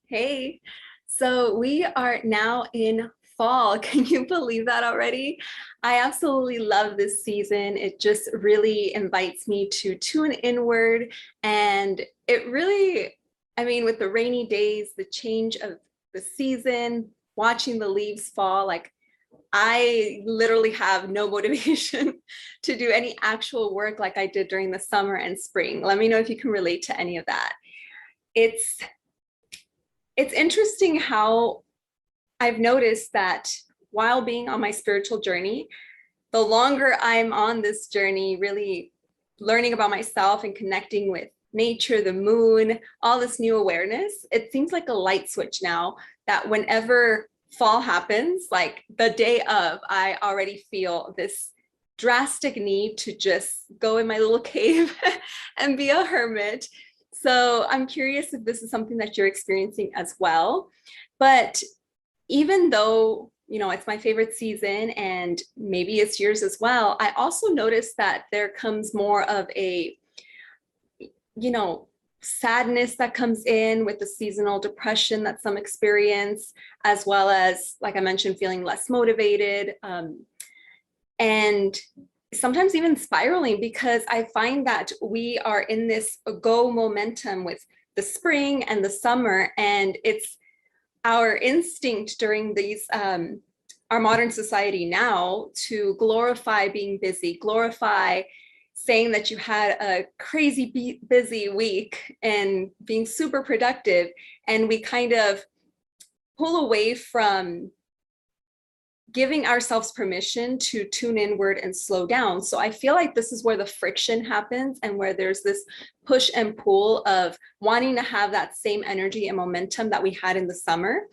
Hey, so we are now in fall. Can you believe that already? I absolutely love this season. It just really invites me to tune inward. And it really, with the rainy days, the change of the season, watching the leaves fall, like I literally have no motivation to do any actual work like I did during the summer and spring. Let me know if you can relate to any of that. It's it's interesting how I've noticed that while being on my spiritual journey, the longer I'm on this journey, really learning about myself and connecting with nature, the moon, all this new awareness, it seems like a light switch now that whenever fall happens, like the day of, I already feel this drastic need to just go in my little cave and be a hermit. So I'm curious if this is something that you're experiencing as well. But even though, it's my favorite season and maybe it's yours as well, I also noticed that there comes more of a, you know, sadness that comes in with the seasonal depression that some experience, as well as, like I mentioned, feeling less motivated. And sometimes even spiraling because I find that we are in this go momentum with the spring and the summer, and it's our instinct during these our modern society now to glorify being busy, glorify saying that you had a crazy busy week and being super productive, and we kind of pull away from giving ourselves permission to tune inward and slow down. So I feel like this is where the friction happens and where there's this push and pull of wanting to have that same energy and momentum that we had in the summer,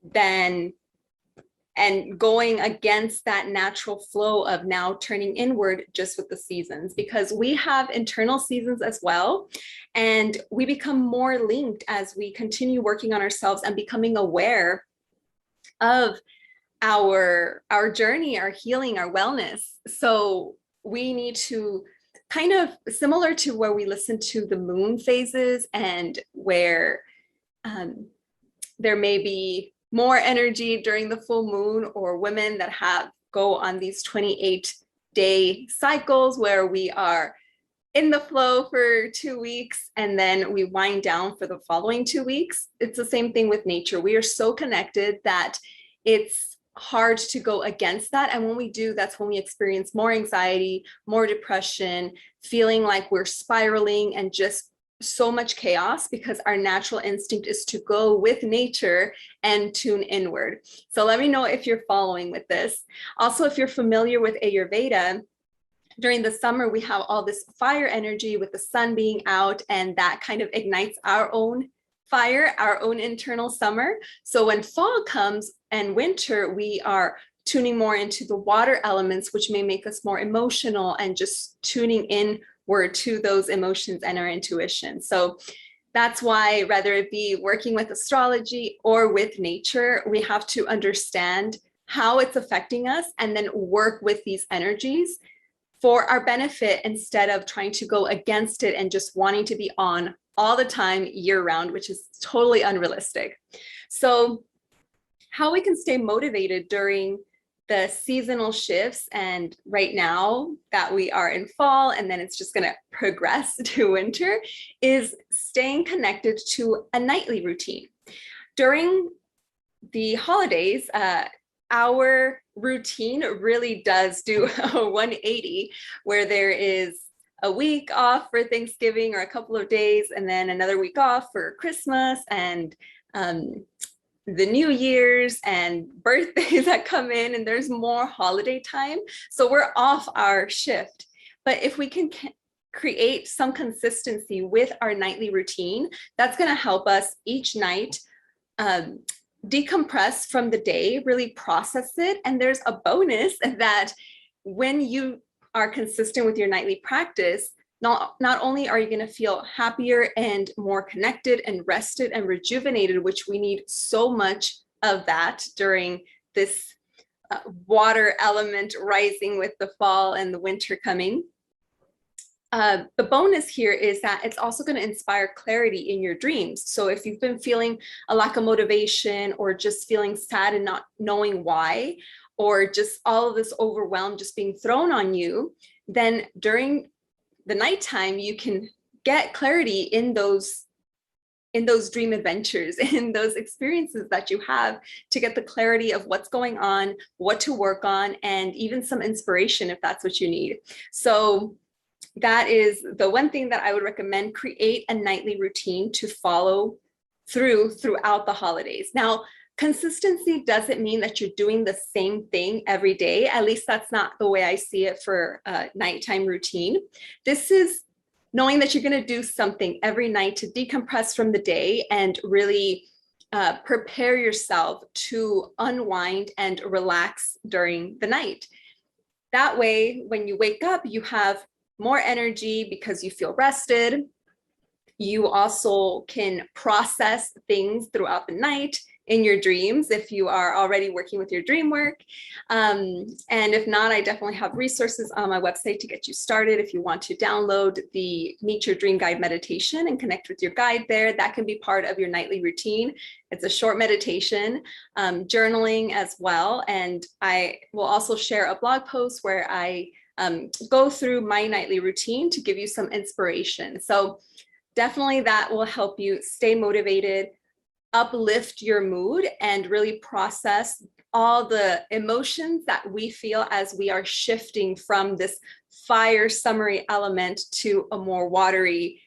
then and going against that natural flow of now turning inward just with the seasons, because we have internal seasons as well. And we become more linked as we continue working on ourselves and becoming aware of our journey, our healing, our wellness. So we need to kind of similar to where we listen to the moon phases and where there may be more energy during the full moon, or women that have go on these 28-day cycles where we are in the flow for 2 weeks and then we wind down for the following 2 weeks. It's the same thing with nature. We are so connected that it's hard to go against that. And when we do, that's when we experience more anxiety, more depression, feeling like we're spiraling and just so much chaos, because our natural instinct is to go with nature and tune inward. So let me know if you're following with this. Also, if you're familiar with Ayurveda, during the summer, we have all this fire energy with the sun being out, and that kind of ignites our own fire, our own internal summer. So when fall comes and winter, we are tuning more into the water elements, which may make us more emotional and just tuning in to those emotions and our intuition. So that's why, whether it be working with astrology or with nature, we have to understand how it's affecting us and then work with these energies for our benefit instead of trying to go against it and just wanting to be on all the time year round, which is totally unrealistic. So how we can stay motivated during the seasonal shifts, and right now that we are in fall and then it's just going to progress to winter, is staying connected to a nightly routine. During the holidays, our routine really does do a 180, where there is a week off for Thanksgiving or a couple of days, and then another week off for Christmas and the New Year's and birthdays that come in, and there's more holiday time. So we're off our shift. But if we can create some consistency with our nightly routine, that's going to help us each night decompress from the day, really process it. And there's a bonus that when you are consistent with your nightly practice, not only are you going to feel happier and more connected and rested and rejuvenated, which we need so much of that during this water element rising with the fall and the winter coming, the bonus here is that it's also going to inspire clarity in your dreams. So if you've been feeling a lack of motivation or just feeling sad and not knowing why, or just all of this overwhelm just being thrown on you, then during the nighttime, you can get clarity in those dream adventures, in those experiences that you have, to get the clarity of what's going on, what to work on, and even some inspiration if that's what you need. So that is the one thing that I would recommend. Create a nightly routine to follow throughout the holidays. Now, consistency doesn't mean that you're doing the same thing every day. At least that's not the way I see it for a nighttime routine. This is knowing that you're going to do something every night to decompress from the day and really prepare yourself to unwind and relax during the night. That way, when you wake up, you have more energy because you feel rested. You also can process things throughout the night in your dreams if you are already working with your dream work. And if not, I definitely have resources on my website to get you started. If you want to download the Meet Your Dream Guide meditation and connect with your guide there, that can be part of your nightly routine. It's a short meditation, journaling as well. And I will also share a blog post where I go through my nightly routine to give you some inspiration. So definitely that will help you stay motivated, uplift your mood, and really process all the emotions that we feel as we are shifting from this fire summery element to a more watery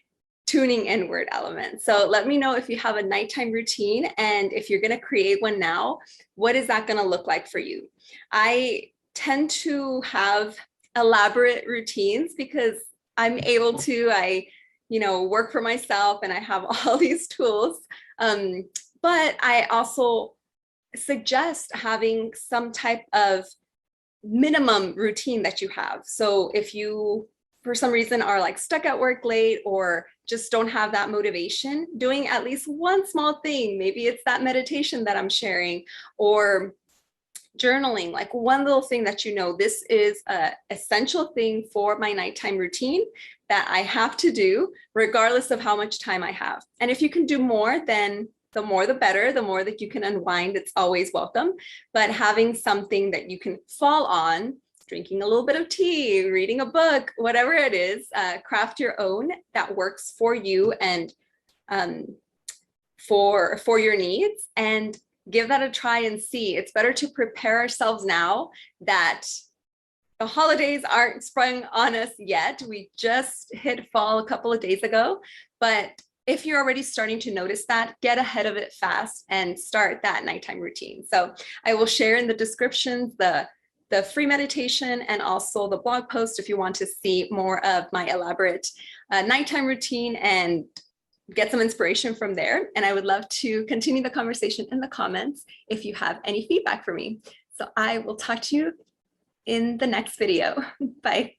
tuning inward element. So let me know if you have a nighttime routine, and if you're going to create one now, what is that going to look like for you? I tend to have elaborate routines because I'm able to, I work for myself and I have all these tools. But I also suggest having some type of minimum routine that you have. So if you, for some reason, are like stuck at work late or just don't have that motivation, doing at least one small thing, maybe it's that meditation that I'm sharing, or journaling, like one little thing that this is an essential thing for my nighttime routine that I have to do regardless of how much time I have. And if you can do more, then the more the better. The more that you can unwind, it's always welcome. But having something that you can fall on, drinking a little bit of tea, reading a book, whatever it is, craft your own that works for you and for your needs, and give that a try and see. It's better to prepare ourselves now that the holidays aren't sprung on us yet. We just hit fall a couple of days ago. But if you're already starting to notice that, get ahead of it fast and start that nighttime routine. So I will share in the descriptions the free meditation and also the blog post if you want to see more of my elaborate nighttime routine and get some inspiration from there. And I would love to continue the conversation in the comments if you have any feedback for me. So I will talk to you in the next video. Bye.